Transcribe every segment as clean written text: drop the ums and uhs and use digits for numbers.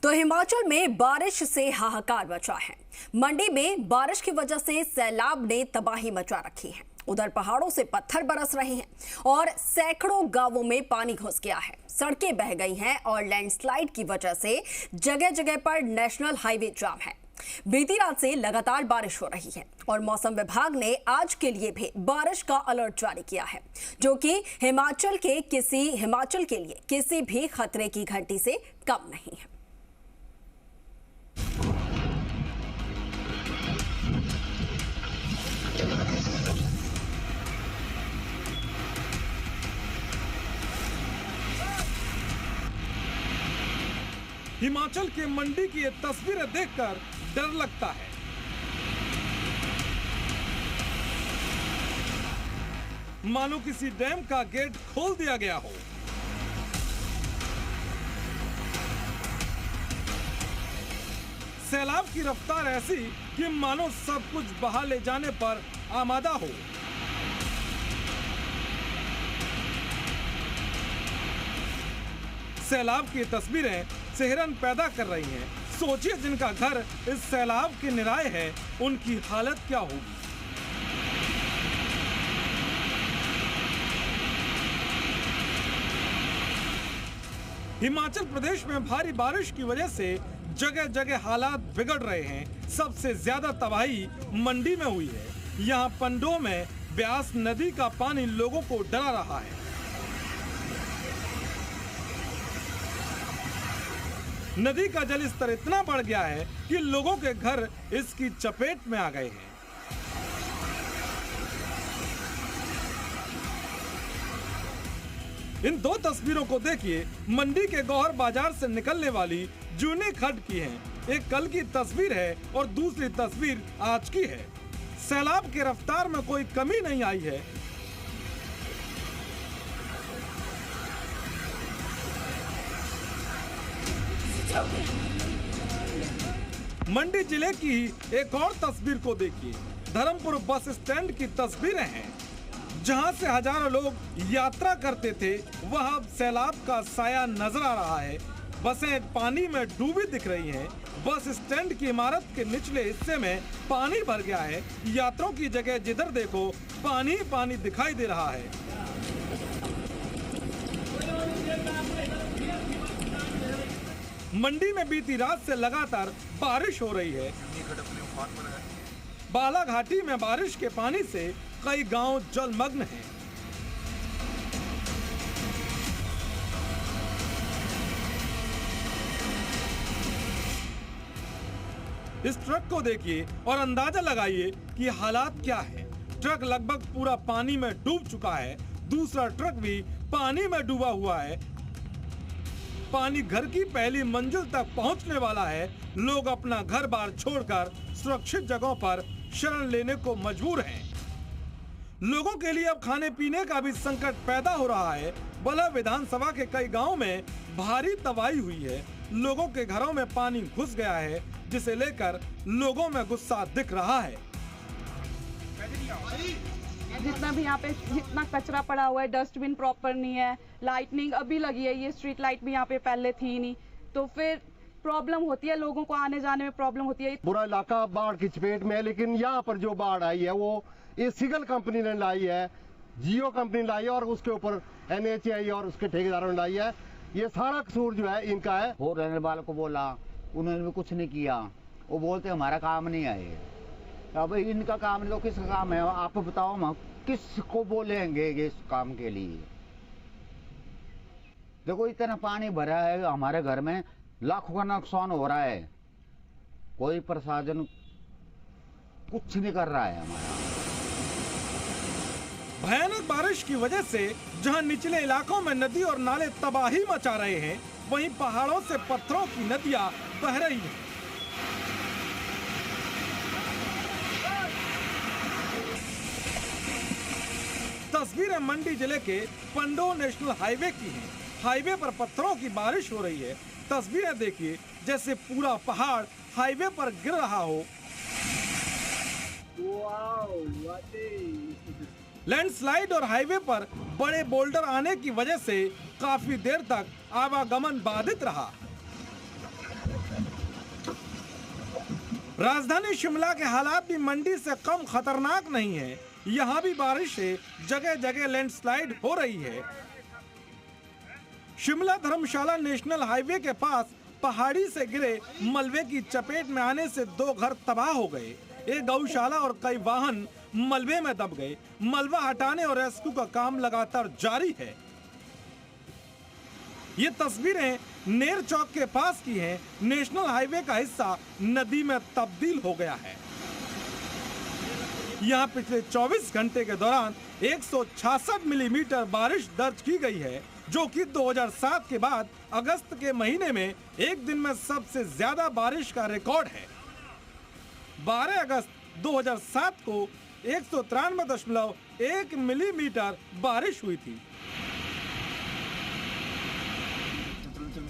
तो हिमाचल में बारिश से हाहाकार मचा है। मंडी में बारिश की वजह से सैलाब ने तबाही मचा रखी है। उधर पहाड़ों से पत्थर बरस रहे हैं और सैकड़ों गांवों में पानी घुस गया है। सड़कें बह गई हैं और लैंडस्लाइड की वजह से जगह जगह पर नेशनल हाईवे जाम है। बीती रात से लगातार बारिश हो रही है और मौसम विभाग ने आज के लिए भी बारिश का अलर्ट जारी किया है, जो कि हिमाचल के लिए किसी भी खतरे की घंटी से कम नहीं है। हिमाचल के मंडी की ये तस्वीरें देखकर डर लगता है। मानो किसी डैम का गेट खोल दिया गया हो। सैलाब की रफ्तार ऐसी कि मानो सब कुछ बहा ले जाने पर आमादा हो। सैलाब की तस्वीरें सिहरन पैदा कर रही हैं। सोचिए जिनका घर इस सैलाब के निराए है, उनकी हालत क्या होगी। हिमाचल प्रदेश में भारी बारिश की वजह से जगह जगह हालात बिगड़ रहे हैं। सबसे ज्यादा तबाही मंडी में हुई है। यहाँ पंडों में ब्यास नदी का पानी लोगों को डरा रहा है। नदी का जलस्तर इतना बढ़ गया है कि लोगों के घर इसकी चपेट में आ गए हैं। इन दो तस्वीरों को देखिए। मंडी के गौहर बाजार से निकलने वाली जूनी खड्ड की है। एक कल की तस्वीर है और दूसरी तस्वीर आज की है। सैलाब की रफ्तार में कोई कमी नहीं आई है। मंडी जिले की एक और तस्वीर को देखिए। धर्मपुर बस स्टैंड की तस्वीरें हैं, जहां से हजारों लोग यात्रा करते थे। वहां अब सैलाब का साया नजर आ रहा है। बसें पानी में डूबी दिख रही हैं। बस स्टैंड की इमारत के निचले हिस्से में पानी भर गया है। यात्रियों की जगह जिधर देखो पानी पानी दिखाई दे रहा है। मंडी में बीती रात से लगातार बारिश हो रही है। बालाघाटी में बारिश के पानी से कई गांव जलमग्न हैं। इस ट्रक को देखिए और अंदाजा लगाइए कि हालात क्या है। ट्रक लगभग पूरा पानी में डूब चुका है। दूसरा ट्रक भी पानी में डूबा हुआ है। पानी घर की पहली मंजिल तक पहुंचने वाला है। लोग अपना घर बार छोड़कर सुरक्षित जगहों पर शरण लेने को मजबूर हैं। लोगों के लिए अब खाने पीने का भी संकट पैदा हो रहा है। बल्ह विधानसभा के कई गांवों में भारी तबाही हुई है। लोगों के घरों में पानी घुस गया है, जिसे लेकर लोगों में गुस्सा दिख रहा है। जितना भी यहाँ पे जितना कचरा पड़ा हुआ है, डस्टबिन प्रॉपर नहीं है, लाइटनिंग अभी लगी है, ये स्ट्रीट लाइट भी यहाँ पे पहले थी नहीं, तो फिर प्रॉब्लम होती है। लोगों को आने जाने में प्रॉब्लम होती है। पूरा इलाका बाढ़ की चपेट में है, लेकिन यहाँ पर जो बाढ़ आई है वो ये सिगल कंपनी ने लाई है, जियो कंपनी लाई है और उसके ऊपर NHAI और उसके ठेकेदारों ने लाई है। ये सारा कसूर जो है इनका है। और रहने वालों को बोला, उन्होंने भी कुछ नहीं किया। वो बोलते हमारा काम नहीं आए। अब इनका काम नहीं तो किसका काम है? आप बताओ, हम किसको बोलेंगे इस काम के लिए? देखो इतना पानी भरा है हमारे घर में, लाखों का नुकसान हो रहा है। कोई प्रशासन कुछ नहीं कर रहा है हमारा। भयानक बारिश की वजह से जहां निचले इलाकों में नदी और नाले तबाही मचा रहे हैं, वहीं पहाड़ों से पत्थरों की नदियां बह रही हैं। तस्वीरें मंडी जिले के पंडो नेशनल हाईवे की हैं। हाईवे पर पत्थरों की बारिश हो रही है। तस्वीरें देखिए, जैसे पूरा पहाड़ हाईवे पर गिर रहा हो। लैंडस्लाइड और हाईवे पर बड़े बोल्डर आने की वजह से काफी देर तक आवागमन बाधित रहा। राजधानी शिमला के हालात भी मंडी से कम खतरनाक नहीं है। यहाँ भी बारिश से जगह जगह लैंडस्लाइड हो रही है। शिमला धर्मशाला नेशनल हाईवे के पास पहाड़ी से गिरे मलबे की चपेट में आने से 2 घर तबाह हो गए। एक गौशाला और कई वाहन मलबे में दब गए। मलबा हटाने और रेस्क्यू का काम लगातार जारी है। ये तस्वीरें नेर चौक के पास की हैं। नेशनल हाईवे का हिस्सा नदी में तब्दील हो गया है। यहाँ पिछले 24 घंटे के दौरान 166 मिलीमीटर बारिश दर्ज की गई है, जो कि 2007 के बाद अगस्त के महीने में एक दिन में सबसे ज्यादा बारिश का रिकॉर्ड है। 12 अगस्त 2007 को 193.1 मिलीमीटर बारिश हुई थी।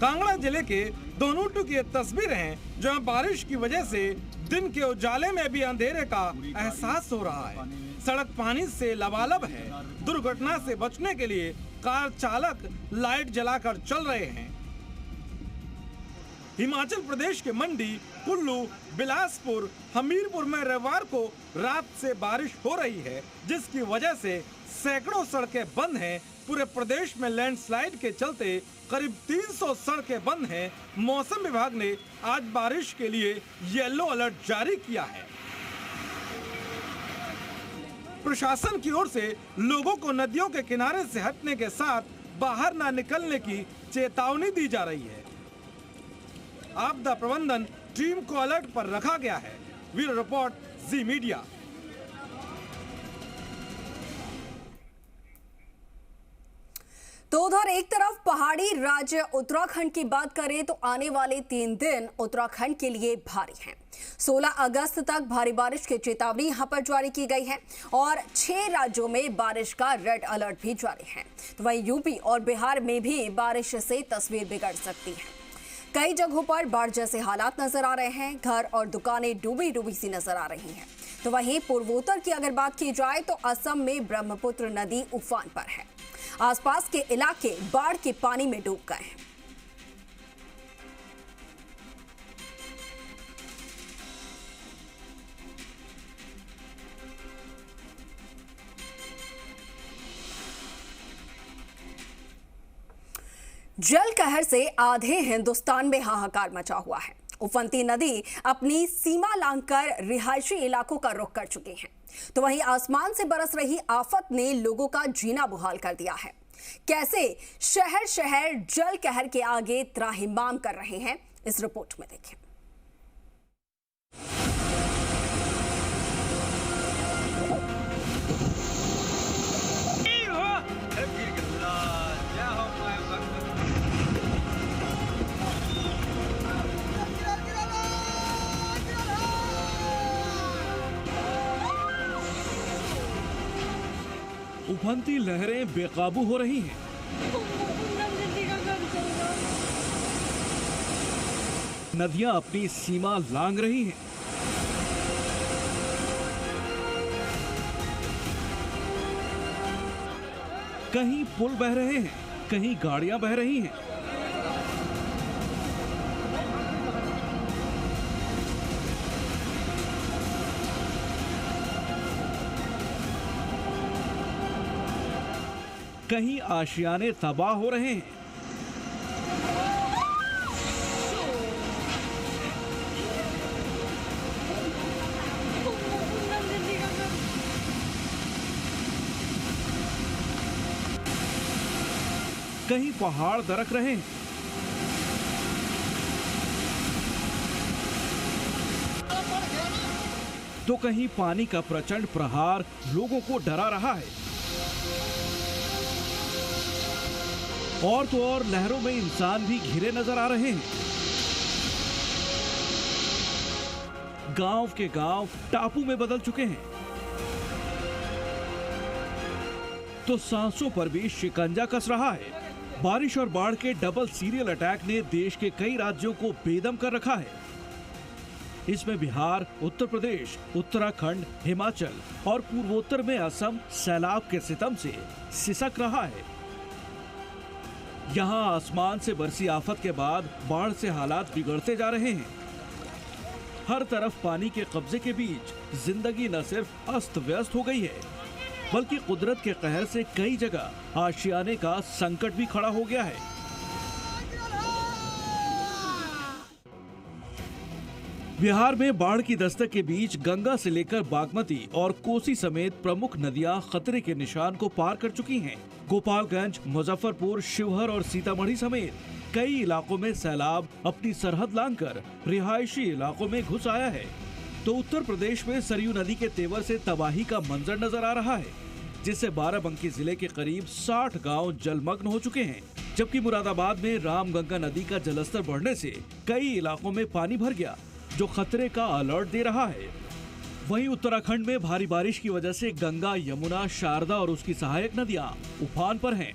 कांगड़ा जिले के दोनोटू की तस्वीरें हैं, जहां बारिश की वजह से दिन के उजाले में भी अंधेरे का एहसास हो रहा है। सड़क पानी से लबालब है। दुर्घटना से बचने के लिए कार चालक लाइट जलाकर चल रहे हैं। हिमाचल प्रदेश के मंडी, कुल्लू, बिलासपुर, हमीरपुर में रविवार को रात से बारिश हो रही है, जिसकी वजह से सैकड़ों सड़कें बंद हैं। पूरे प्रदेश में लैंडस्लाइड के चलते करीब 300 सड़कें बंद हैं। मौसम विभाग ने आज बारिश के लिए येलो अलर्ट जारी किया है। प्रशासन की ओर से लोगों को नदियों के किनारे से हटने के साथ बाहर न निकलने की चेतावनी दी जा रही है। आपदा प्रबंधन टीम को अलर्ट पर रखा गया है। ब्यूरो रिपोर्ट, जी मीडिया। तो उधर एक तरफ पहाड़ी राज्य उत्तराखंड की बात करें तो आने वाले 3 दिन उत्तराखंड के लिए भारी हैं। 16 अगस्त तक भारी बारिश की चेतावनी यहां पर जारी की गई है और 6 राज्यों में बारिश का रेड अलर्ट भी जारी है। तो वहीं यूपी और बिहार में भी बारिश से तस्वीर बिगड़ सकती है। कई जगहों पर बाढ़ जैसे हालात नजर आ रहे हैं। घर और दुकानें डूबी डूबी सी नजर आ रही हैं। तो वहीं पूर्वोत्तर की अगर बात की जाए तो असम में ब्रह्मपुत्र नदी उफान पर है। आसपास के इलाके बाढ़ के पानी में डूब गए हैं। जल कहर से आधे हिंदुस्तान में हाहाकार मचा हुआ है। उफनती नदी अपनी सीमा लांघकर रिहायशी इलाकों का रुख कर चुकी है। तो वहीं आसमान से बरस रही आफत ने लोगों का जीना मुहाल कर दिया है। कैसे शहर शहर जल कहर के आगे त्राहिमाम कर रहे हैं, इस रिपोर्ट में देखें। उफनती लहरें बेकाबू हो रही हैं। नदियां अपनी सीमा लांघ रही हैं। कहीं पुल बह रहे हैं, कहीं गाड़ियां बह रही हैं। कहीं आशियाने तबाह हो रहे हैं। कहीं पहाड़ दरक रहे हैं। तो कहीं पानी का प्रचंड प्रहार लोगों को डरा रहा है। और तो और लहरों में इंसान भी घिरे नजर आ रहे हैं। गांव के गांव टापू में बदल चुके हैं। तो सांसों पर भी शिकंजा कस रहा है। बारिश और बाढ़ के डबल सीरियल अटैक ने देश के कई राज्यों को बेदम कर रखा है। इसमें बिहार, उत्तर प्रदेश, उत्तराखंड, हिमाचल और पूर्वोत्तर में असम सैलाब के सितम से सिसक रहा है। यहां आसमान से बरसी आफत के बाद बाढ़ से हालात बिगड़ते जा रहे हैं। हर तरफ पानी के कब्जे के बीच जिंदगी न सिर्फ अस्त व्यस्त हो गई है, बल्कि कुदरत के कहर से कई जगह आशियाने का संकट भी खड़ा हो गया है। बिहार में बाढ़ की दस्तक के बीच गंगा से लेकर बागमती और कोसी समेत प्रमुख नदियां खतरे के निशान को पार कर चुकी हैं। गोपालगंज, मुजफ्फरपुर, शिवहर और सीतामढ़ी समेत कई इलाकों में सैलाब अपनी सरहद लांघकर रिहायशी इलाकों में घुस आया है। तो उत्तर प्रदेश में सरयू नदी के तेवर से तबाही का मंजर नजर आ रहा है, जिससे बाराबंकी जिले के करीब 60 गांव जलमग्न हो चुके हैं, जबकि मुरादाबाद में रामगंगा नदी का जलस्तर बढ़ने से कई इलाकों में पानी भर गया, जो खतरे का अलर्ट दे रहा है। वहीं उत्तराखंड में भारी बारिश की वजह से गंगा, यमुना, शारदा और उसकी सहायक नदियां उफान पर हैं।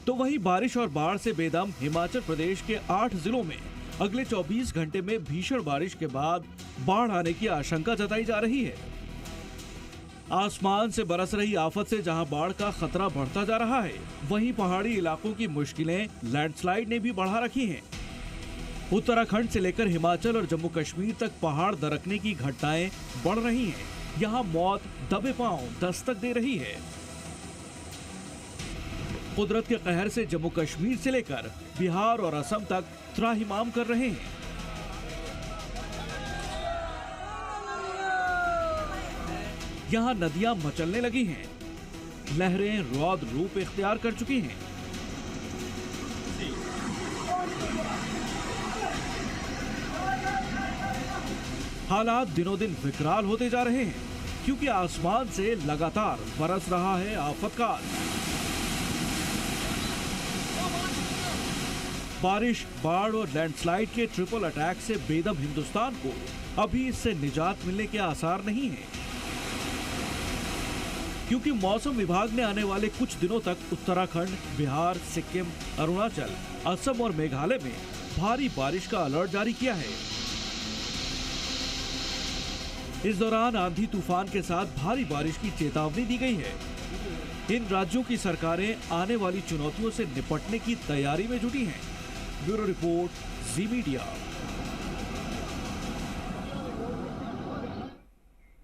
तो वहीं बारिश और बाढ़ से बेदम हिमाचल प्रदेश के 8 जिलों में अगले 24 घंटे में भीषण बारिश के बाद बाढ़ आने की आशंका जताई जा रही है। आसमान से बरस रही आफत से जहां बाढ़ का खतरा बढ़ता जा रहा है, वहीं पहाड़ी इलाकों की मुश्किलें लैंडस्लाइड ने भी बढ़ा रखी हैं। उत्तराखंड से लेकर हिमाचल और जम्मू कश्मीर तक पहाड़ दरकने की घटनाएं बढ़ रही हैं। यहां मौत दबे पांव दस्तक दे रही है। कुदरत के कहर से जम्मू कश्मीर से लेकर बिहार और असम तक त्राहिमाम कर रहे हैं। यहां नदियां मचलने लगी हैं, लहरें रौद्र रूप इख्तियार कर चुकी हैं। हालात दिनों दिन विकराल होते जा रहे हैं, क्योंकि आसमान से लगातार बरस रहा है आफतकाल। बारिश, बाढ़ और लैंडस्लाइड के ट्रिपल अटैक से बेदम हिंदुस्तान को अभी इससे निजात मिलने के आसार नहीं हैं, क्योंकि मौसम विभाग ने आने वाले कुछ दिनों तक उत्तराखंड, बिहार, सिक्किम, अरुणाचल, असम और मेघालय में भारी बारिश का अलर्ट जारी किया है। इस दौरान आंधी तूफान के साथ भारी बारिश की चेतावनी दी गई है। इन राज्यों की सरकारें आने वाली चुनौतियों से निपटने की तैयारी में जुटी हैं। ब्यूरो रिपोर्ट, जी मीडिया।